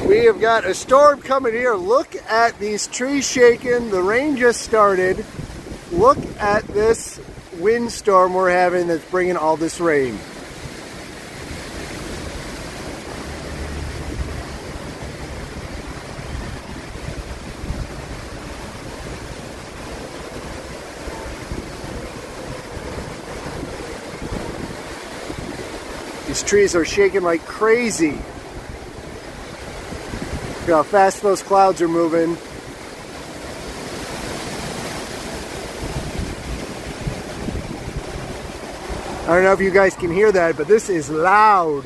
We have got a storm coming here. Look at these trees shaking. The rain just started. Look at this windstorm we're having that's bringing all this rain. These trees are shaking like crazy. Look how fast those clouds are moving. I don't know if you guys can hear that, but this is loud.